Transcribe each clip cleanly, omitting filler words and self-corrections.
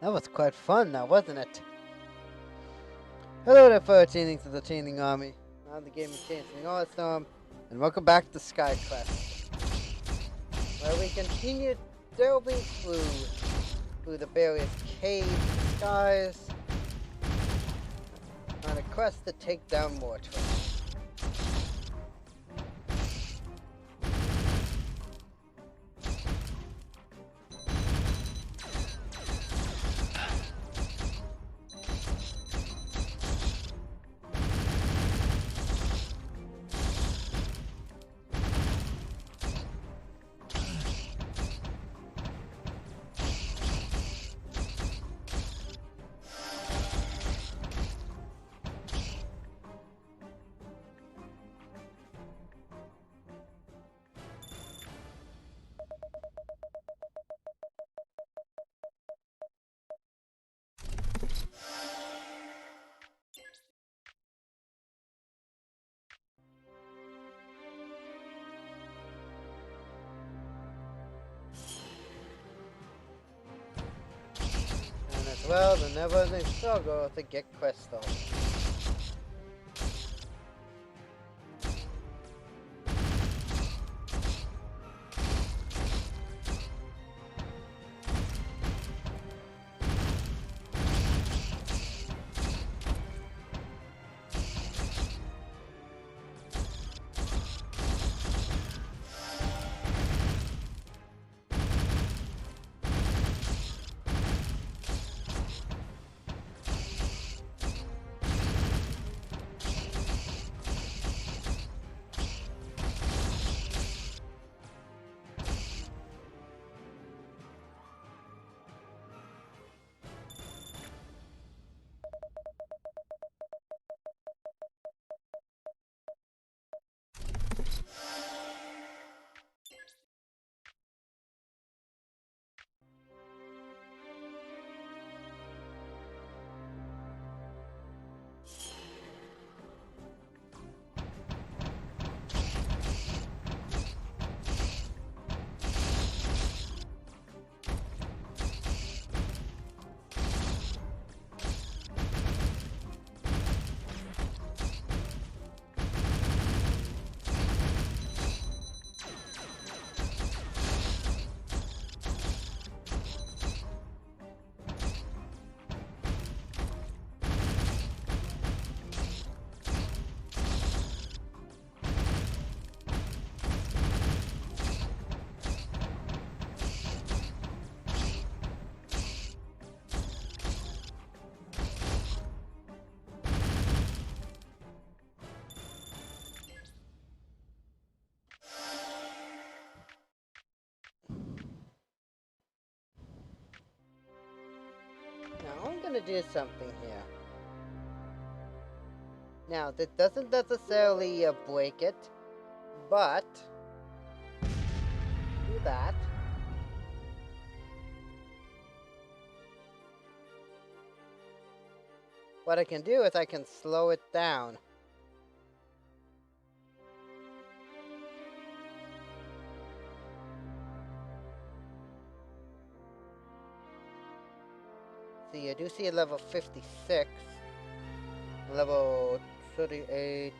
That was quite fun now, wasn't it? Hello there, fellow Chainlings of the Chaining Army. I'm the Gaming Chainling Awesome, and welcome back to SkyQuest, where we continue delving through the various caves and skies on a quest to take down Mortal. And as well, the never-ending struggle to get crystals. Now I'm gonna do something here. Now, that doesn't necessarily break it, but do that. What I can do is I can slow it down. See, I do see a level 56, level 38.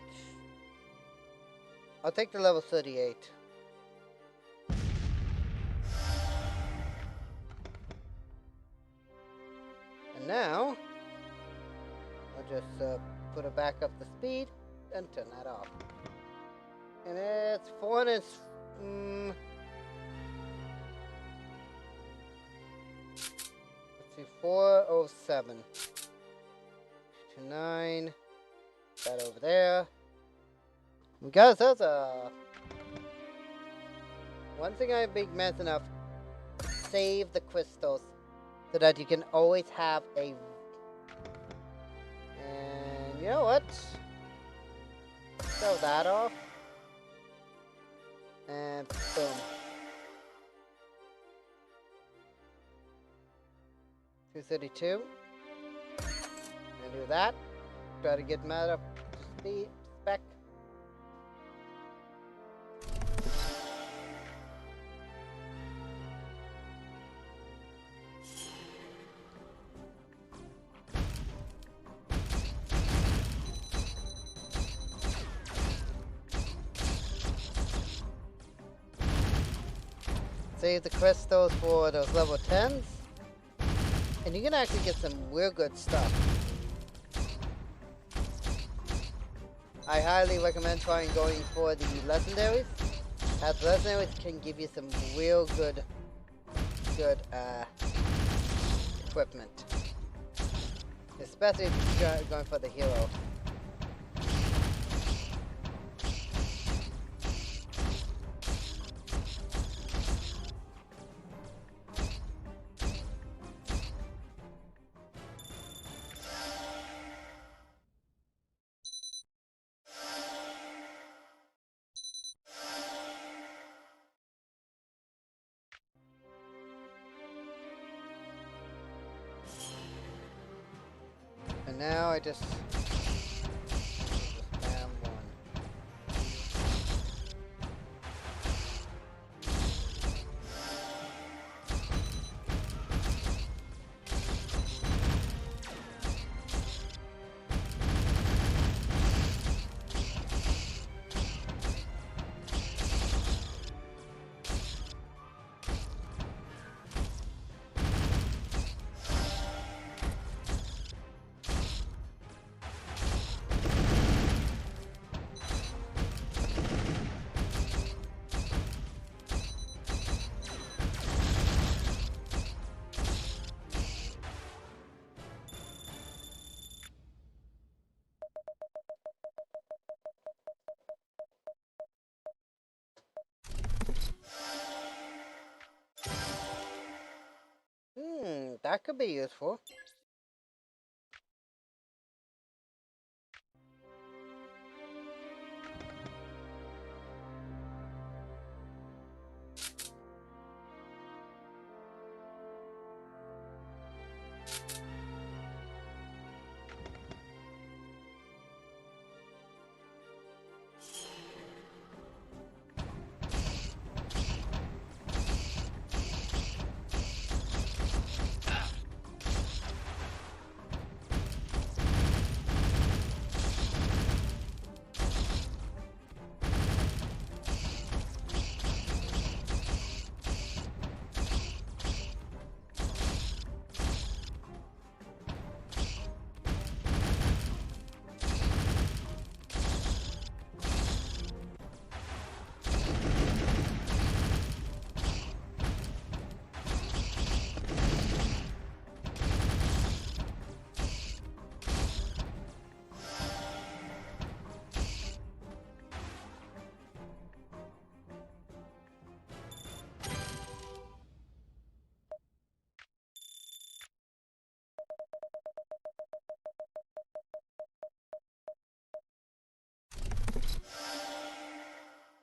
I'll take the level 38. And now, I'll just put it back up to speed and turn that off. And it's 400. Let's see, 407. 29. That over there. Because that's one thing I'm big mess enough. Save the crystals so that you can always have a. And you know what? Throw that off. And boom. $232. And do that. Try to get mad up to speed spec. save the crystals for those level 10s. And you can actually get some real good stuff. I highly recommend trying going for the legendaries, as legendaries can give you some real good equipment. Especially if you're going for the hero. And now I just spam one. That could be useful.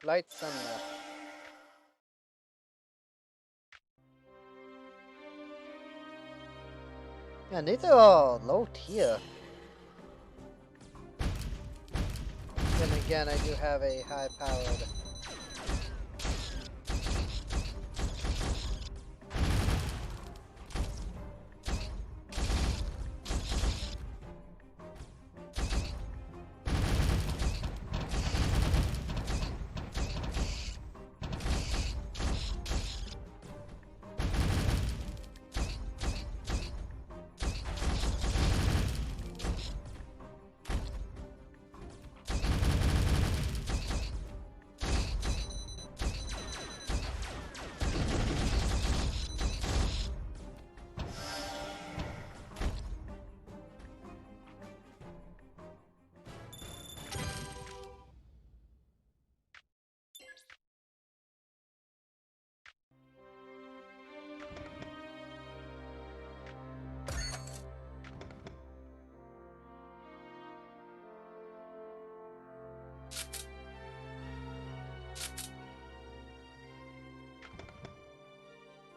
Light thunder. Yeah, these are all low tier. Then again, I do have a high powered.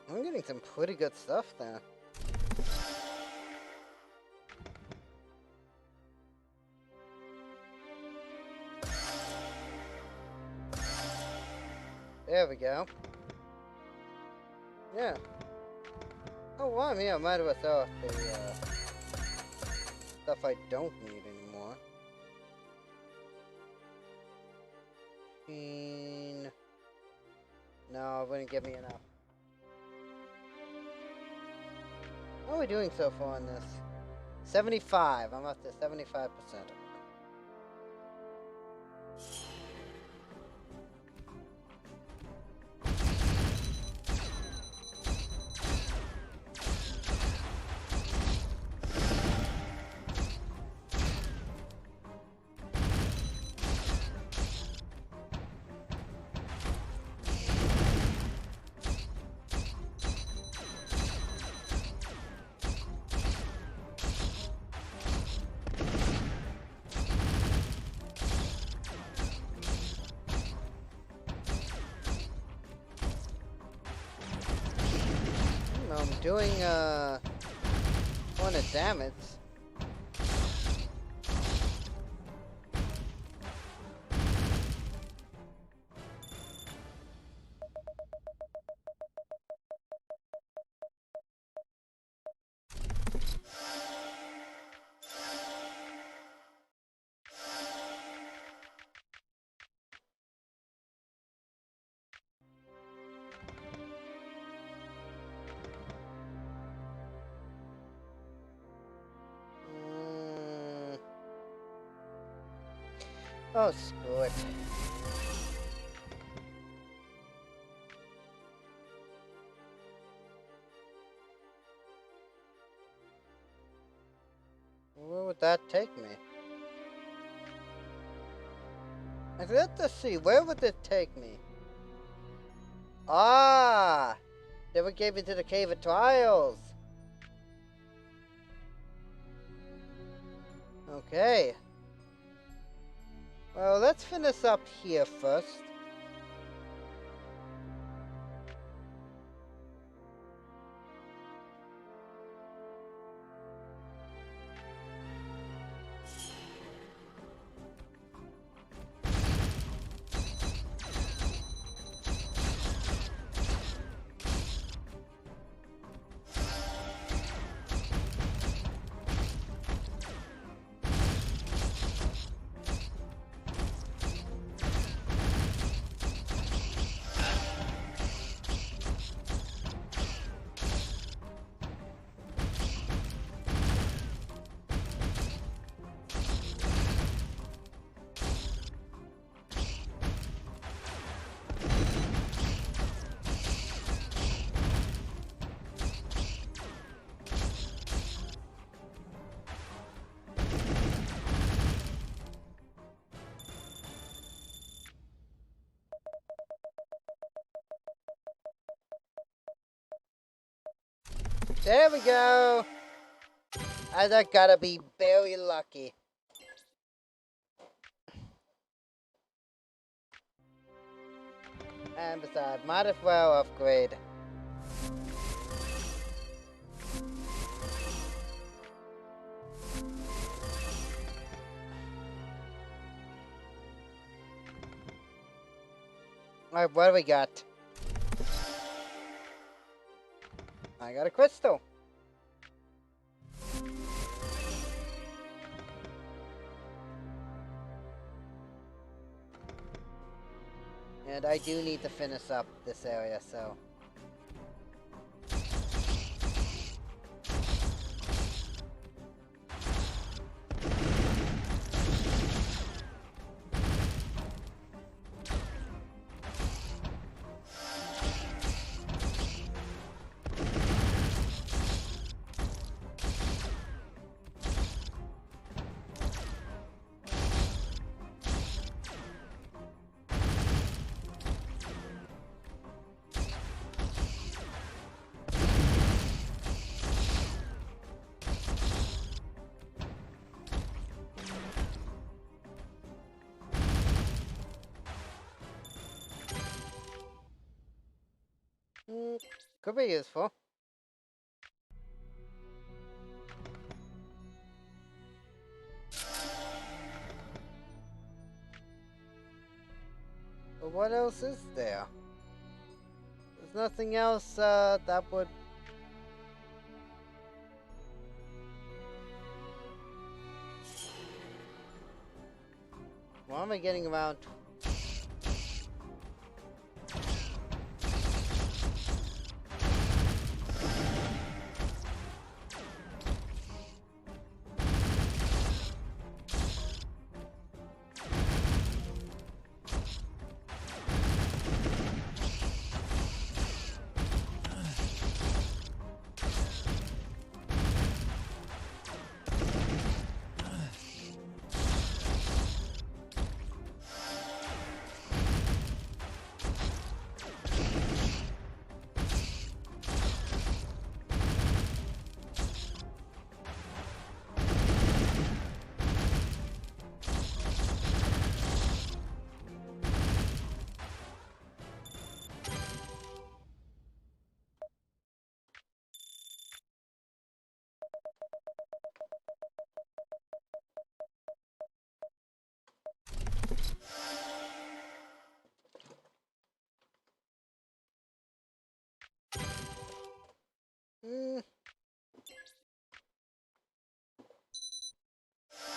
I'm getting some pretty good stuff there. There we go. Yeah. Oh, well, I mean, I might as well sell the stuff I don't need anymore. No, it wouldn't give me enough. How are we doing so far on this? 75. I'm up to 75%. I'm doing a ton of damage. Oh, screw it. Where would that take me? Let's see, where would it take me? Ah! They would give me to the Cave of Trials. Okay. Well, let's finish up here first. There we go! I just gotta be very lucky. And besides, might as well upgrade. Alright, what do we got? I got a crystal. And I do need to finish up this area, so... could be useful. But what else is there? There's nothing else that would... Why am I getting around?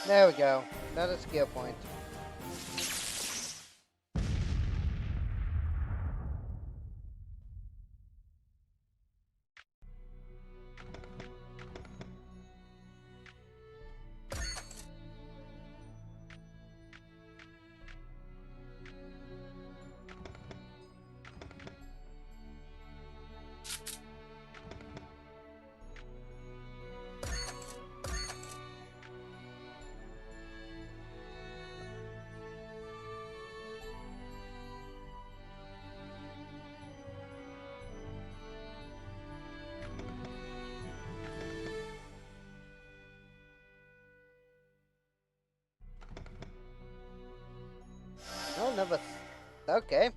There we go. Another skill point. Oh, number. Okay.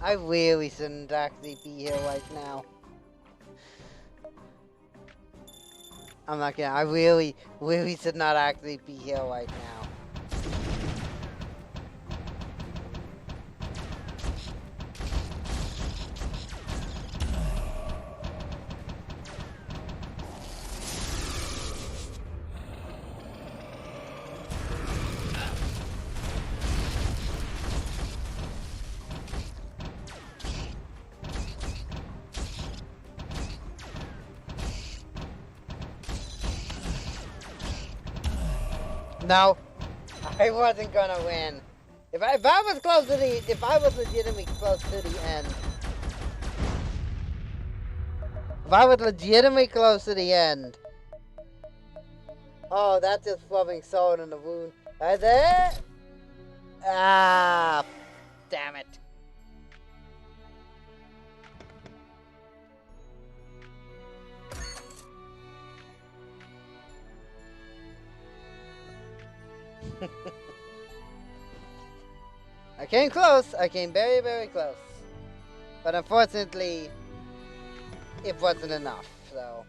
I really shouldn't actually be here right now. I'm not kidding. I really should not actually be here right now. No, I wasn't gonna win. If I was close to the, if I was legitimately close to the end, if I was legitimately close to the end. Oh, that's just rubbing salt in the wound. That's it. Ah, damn it. I came close. I came very, very close. But unfortunately, it wasn't enough, so.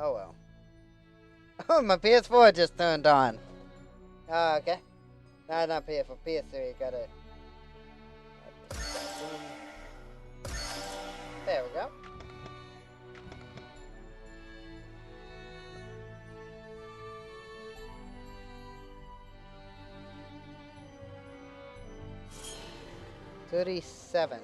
Oh well. Oh, my PS4 just turned on. Oh, okay. No, not PS4. PS3. Gotta. There we go. $37.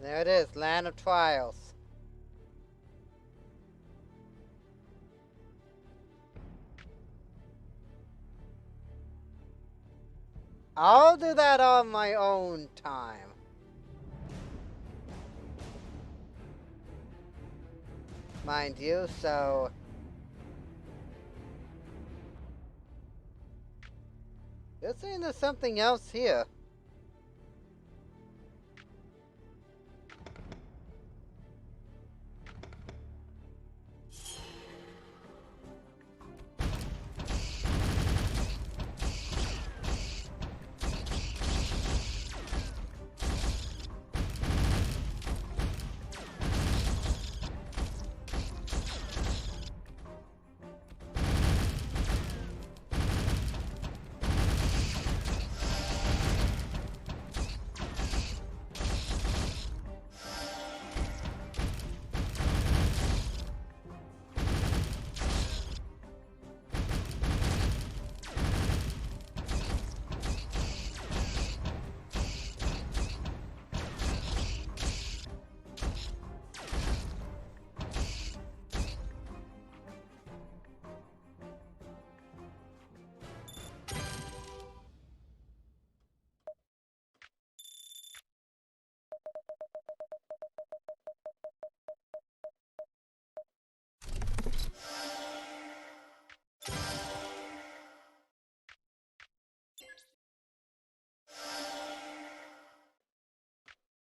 There it is, Land of Trials. I'll do that on my own time. Mind you, so... You're saying there's something else here.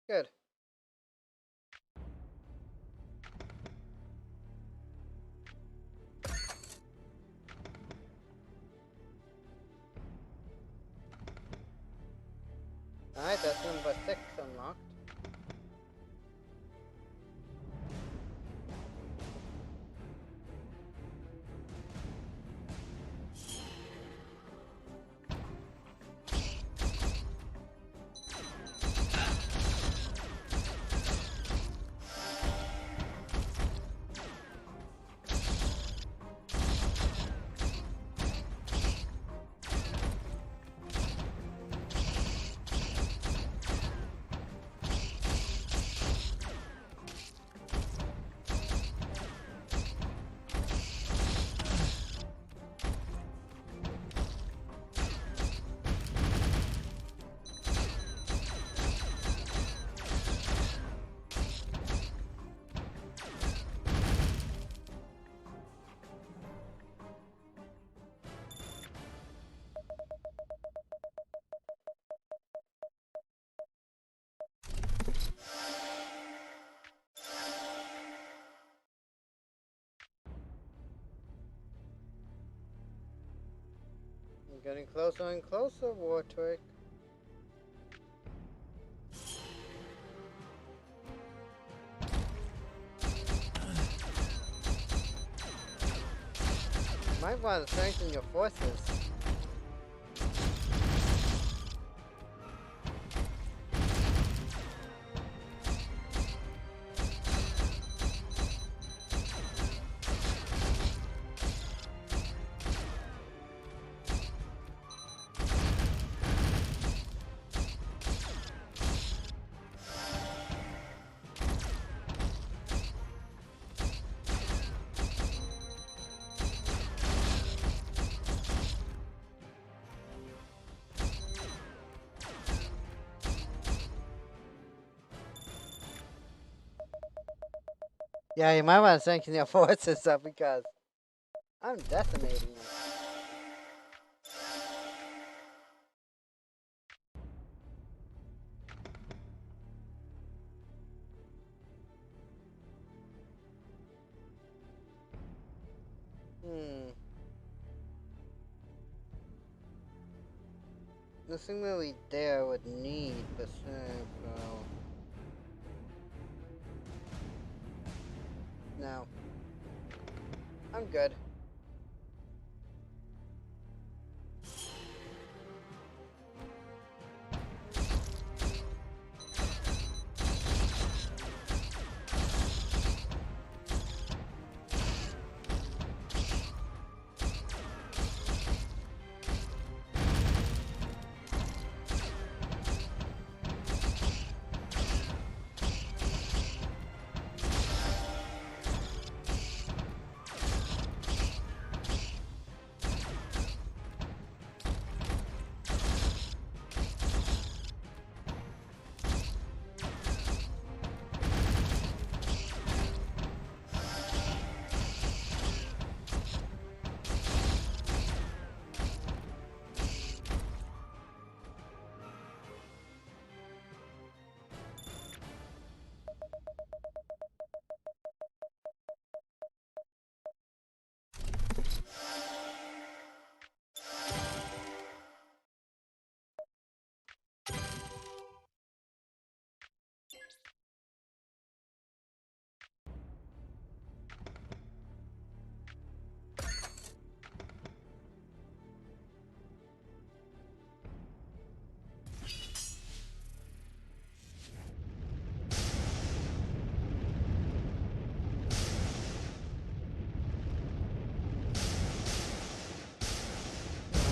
Good. Alright, that's number 6 unlocked. I'm getting closer and closer, Wartwick. Might want to strengthen your forces. Yeah, you might want to strengthen your forces up because I'm decimating them. Nothing really there I would need, but well. No. I'm good.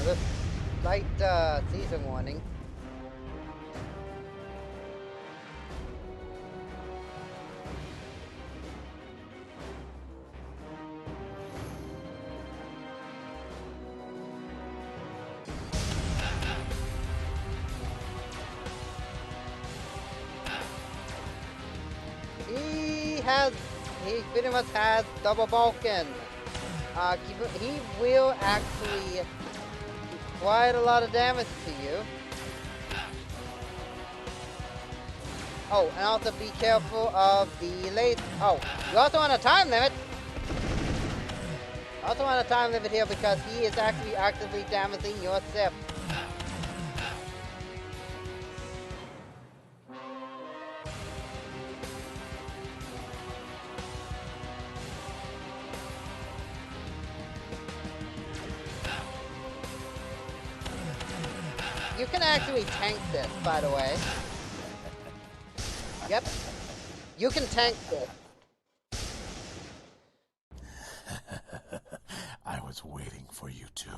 This light season warning. He pretty much has double Vulcan. He will actually do quite a lot of damage to you. Oh, and also be careful of the laser. Oh, you also want a time limit. Also want a time limit here because he is actually actively damaging your ship. you can actually tank this, by the way. Yep. You can tank this. I was waiting for you two.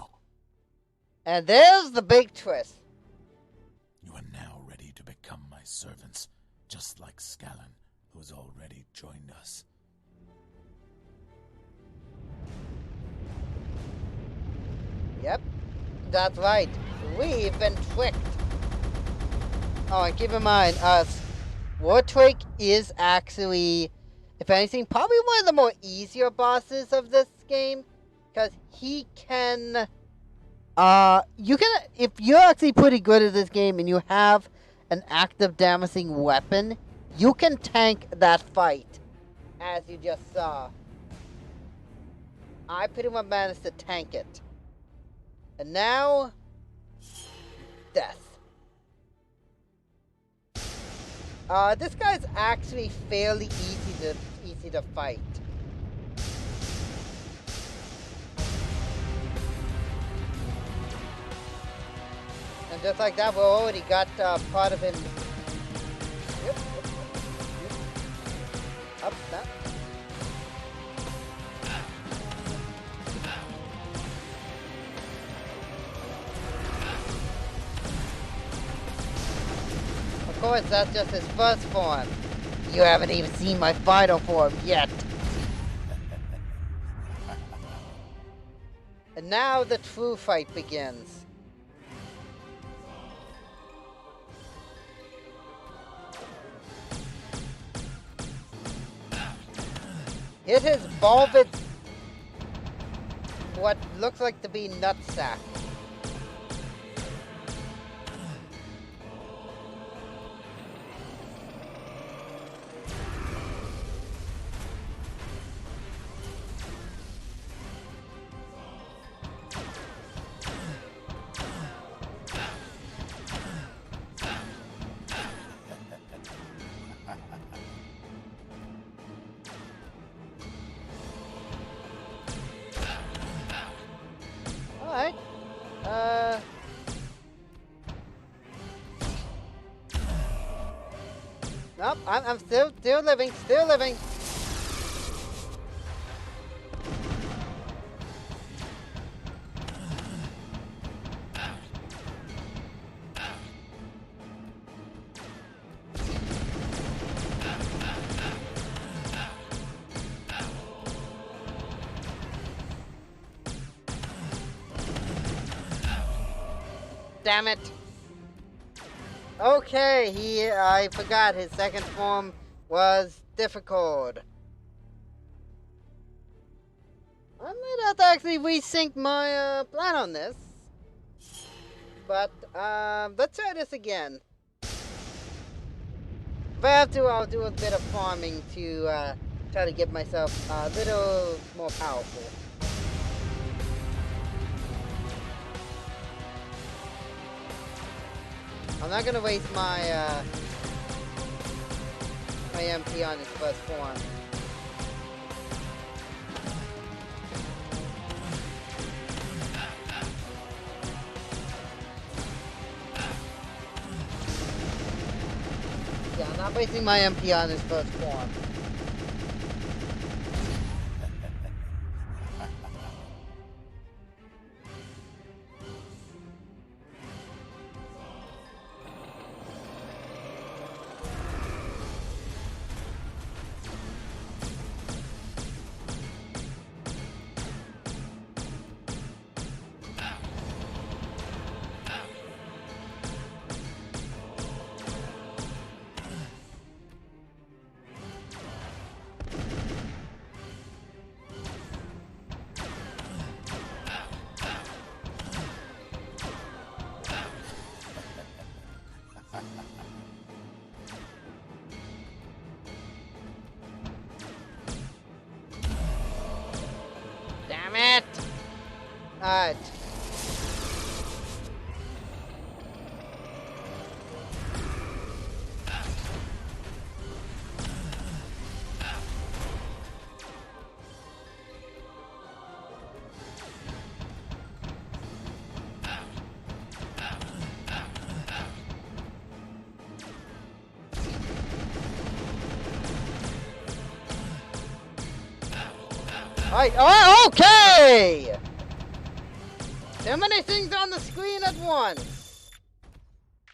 And there's the big twist. You are now ready to become my servants, just like Scallon, who has already joined us. Yep. That's right. We've been tricked. Oh, and keep in mind, Wartrick is actually, if anything, probably one of the more easier bosses of this game. Because he can, if you're actually pretty good at this game and you have an active damaging weapon, you can tank that fight, as you just saw. I pretty much managed to tank it. And now, death. This guy's actually fairly easy to fight. And just like that, we already got part of him. Yep. Up, that. Of course, that's just his first form. You haven't even seen my final form yet. And now the true fight begins. Hit his bulbous, what looks like to be nutsack. Alright. Nope, I'm still living, still living. Damn it. Okay, I forgot his second form was difficult. I might have to actually resync my plan on this. But let's try this again. If I have to, I'll do a bit of farming to try to get myself a little more powerful. I'm not gonna waste my my MP on his first form. Yeah, I'm not wasting my MP on his first form. Damn it! Alright. Alright, oh, okay! Too many things on the screen at once.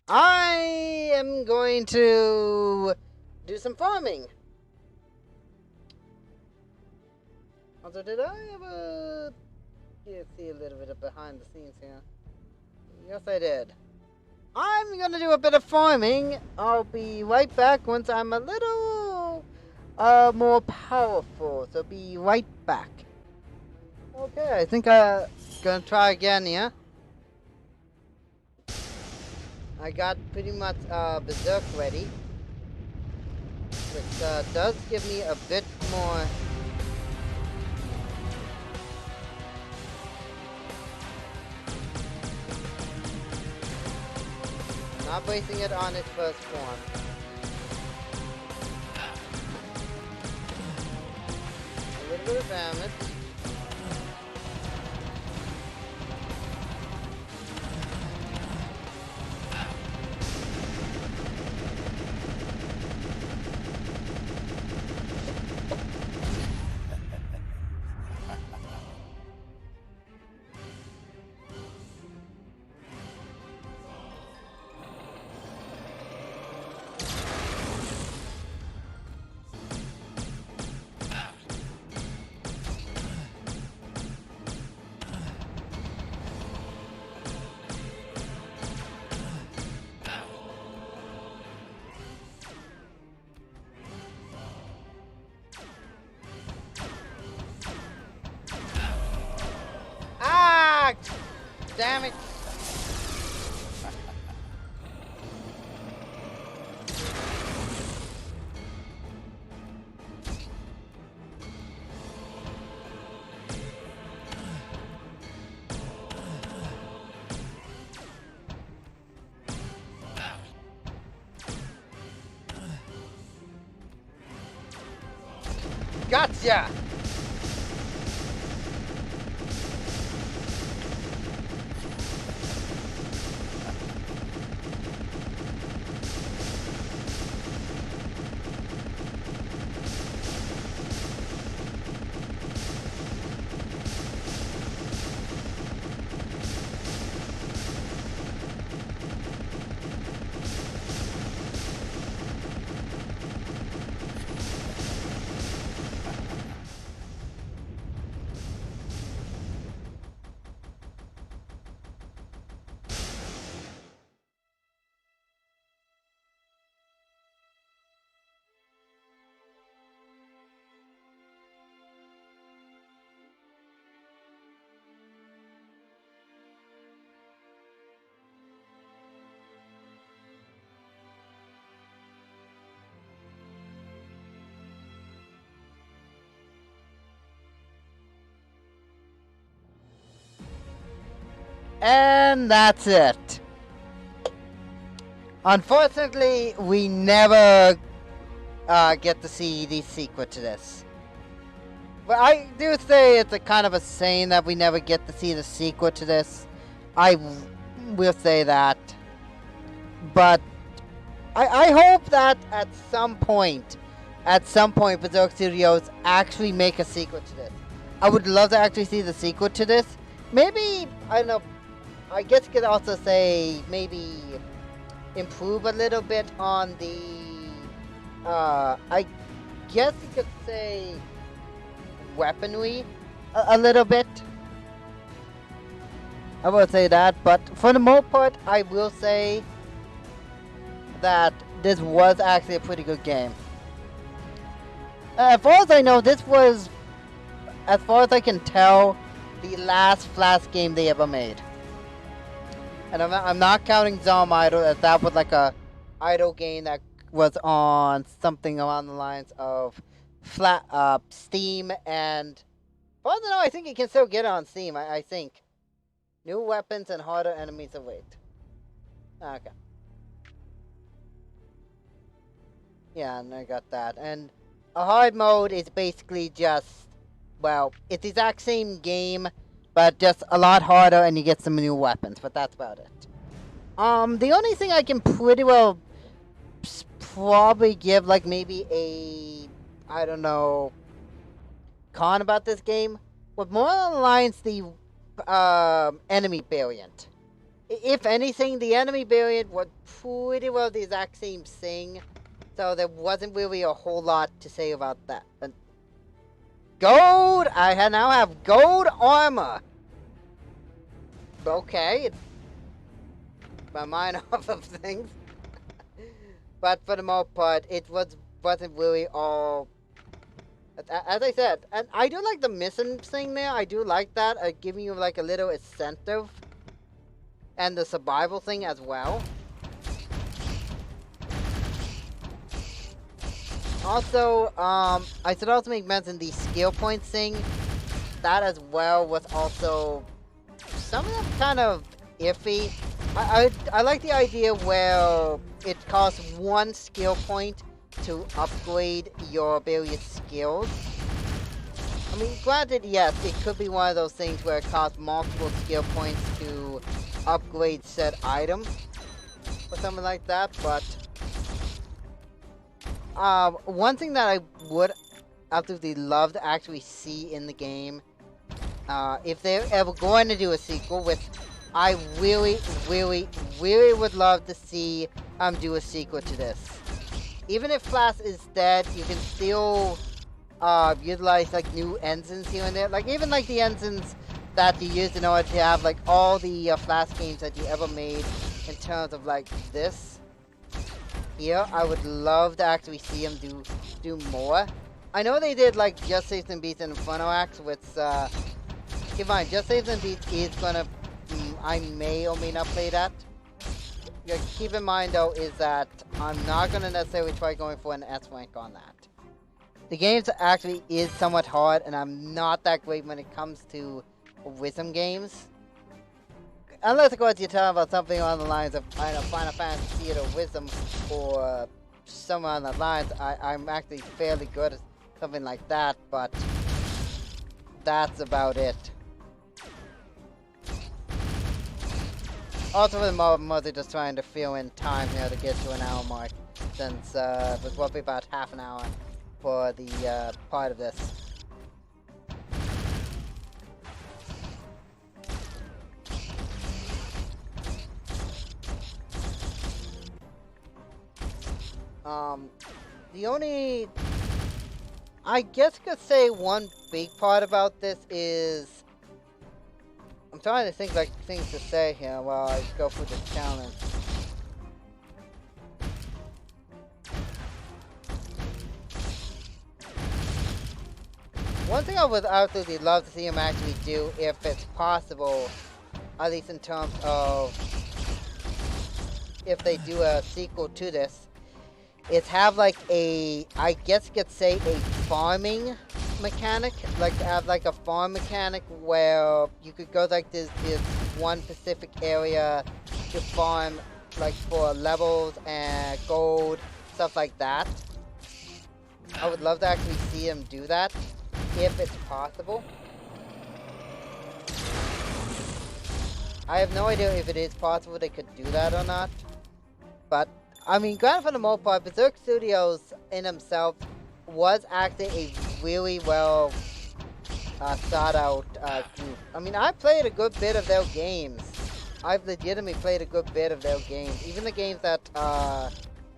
I am going to do some farming. Also, did I ever see a little bit of behind the scenes here? Yes, I did. I'm gonna do a bit of farming. I'll be right back once I'm a little more powerful. So be right back. Okay, I think I'm gonna try again here. I got pretty much Berserk ready, which does give me a bit more. Not basing it on its first form. A little bit of damage. Ah! Damn it! Gotcha! And that's it. Unfortunately, we never get to see the sequel to this. But I do say it's a kind of a saying that we never get to see the sequel to this. I will say that. But I hope that at some point, Berserk Studios actually make a sequel to this. I would love to actually see the sequel to this. Maybe, I don't know, I guess you could also say maybe improve a little bit on the, I guess you could say weaponry a little bit. I will say that, but for the most part, I will say that this was actually a pretty good game. As far as I know, this was, as far as I can tell, the last Flash game they ever made. And I'm not counting Zom Idol, as that was like a idle game that was on something along the lines of Steam, and as far as I know, I think you can still get it on Steam, I think. New weapons and harder enemies await. Okay. Yeah, and I got that. And a hard mode is basically just, well, it's the exact same game, but just a lot harder, and you get some new weapons, but that's about it. The only thing I can pretty well probably give, like, maybe a, I don't know, con about this game was more along the lines the enemy variant. If anything, the enemy variant was pretty well the exact same thing, so there wasn't really a whole lot to say about that. And gold! I now have gold armor! Okay. My mind off of things. But for the most part, it wasn't really all... As I said, and I do like the mission thing there. I do like that, giving you like a little incentive. And the survival thing as well. Also, I should also make mention the skill points thing. That as well was also... some of them kind of iffy. I like the idea where it costs 1 skill point to upgrade your various skills. I mean, granted, yes, it could be one of those things where it costs multiple skill points to upgrade said item or something like that, but one thing that I would absolutely love to actually see in the game, if they're ever going to do a sequel, with I really would love to see do a sequel to this. Even if Flash is dead, you can still utilize like new engines here and there. Like even like the engines that you use in order to have like all the Flash games that you ever made in terms of like this. Here, I would love to actually see them do more. I know they did like Just Saves and Beats and Inferno Acts, which keep in mind, Just Saves and Beats is gonna I may or may not play that. Keep in mind though is that I'm not gonna necessarily try going for an S rank on that. The game actually is somewhat hard, and I'm not that great when it comes to rhythm games. Unless, of course, you're talking about something on the lines of, I don't know, Final Fantasy Theater Wisdom or somewhere on the lines, I'm actually fairly good at something like that, but that's about it. Also, for the moment, I'm mostly just trying to fill in time here to get to an hour mark, since it was roughly about half an hour for the part of this. The only, I guess I could say one big part about this is, I'm trying to think like things to say here while I go through this challenge. One thing I would absolutely love to see him actually do, if it's possible, at least in terms of if they do a sequel to this, is have like a, I guess you could say, a farming mechanic, like to have like a farm mechanic where you could go like this one specific area to farm like for levels and gold, stuff like that. I would love to actually see him do that, if it's possible. I have no idea if it is possible they could do that or not, but I mean, granted, for the most part, Berserk Studios in himself was actually a really well thought out group. I mean, I played a good bit of their games. I've legitimately played a good bit of their games. Even the games that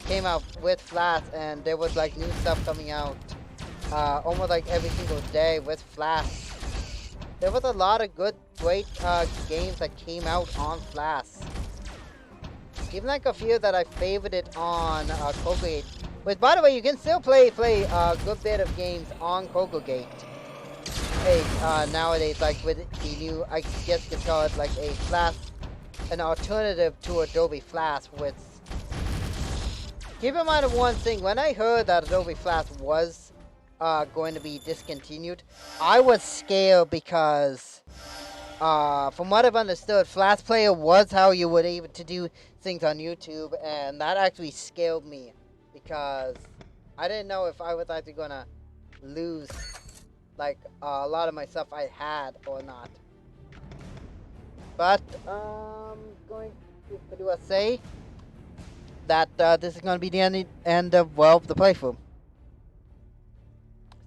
came out with Flash, and there was like new stuff coming out almost like every single day with Flash. There was a lot of good, great games that came out on Flash. Even like a few that I favorited on Kogogate. Which, by the way, you can still play a good bit of games on Kogogate. Hey, nowadays, like with the new, I guess you could call it like a Flash, an alternative to Adobe Flash. Which, keep in mind of one thing, when I heard that Adobe Flash was going to be discontinued, I was scared because from what I've understood, Flash Player was how you were able to do things on YouTube, and that actually scared me because I didn't know if I was actually gonna lose like a lot of my stuff I had or not. But going to do a say that this is gonna be the end of, well, the playthrough.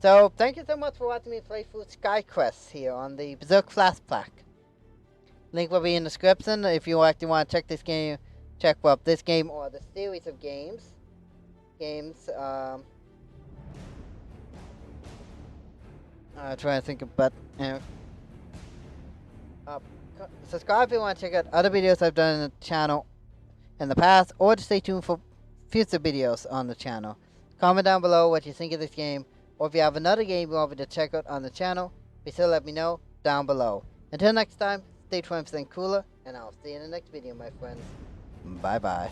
So, thank you so much for watching me play through SkyQuest here on the Berserk Flashback. Link will be in the description if you actually want to check this game. Check well this game or the series of games. I'm trying to think of, but subscribe if you want to check out other videos I've done in the channel in the past, or to stay tuned for future videos on the channel. Comment down below what you think of this game, or if you have another game you want me to check out on the channel, be sure to let me know down below. Until next time, stay 20% cooler, and I'll see you in the next video, my friends. Bye bye.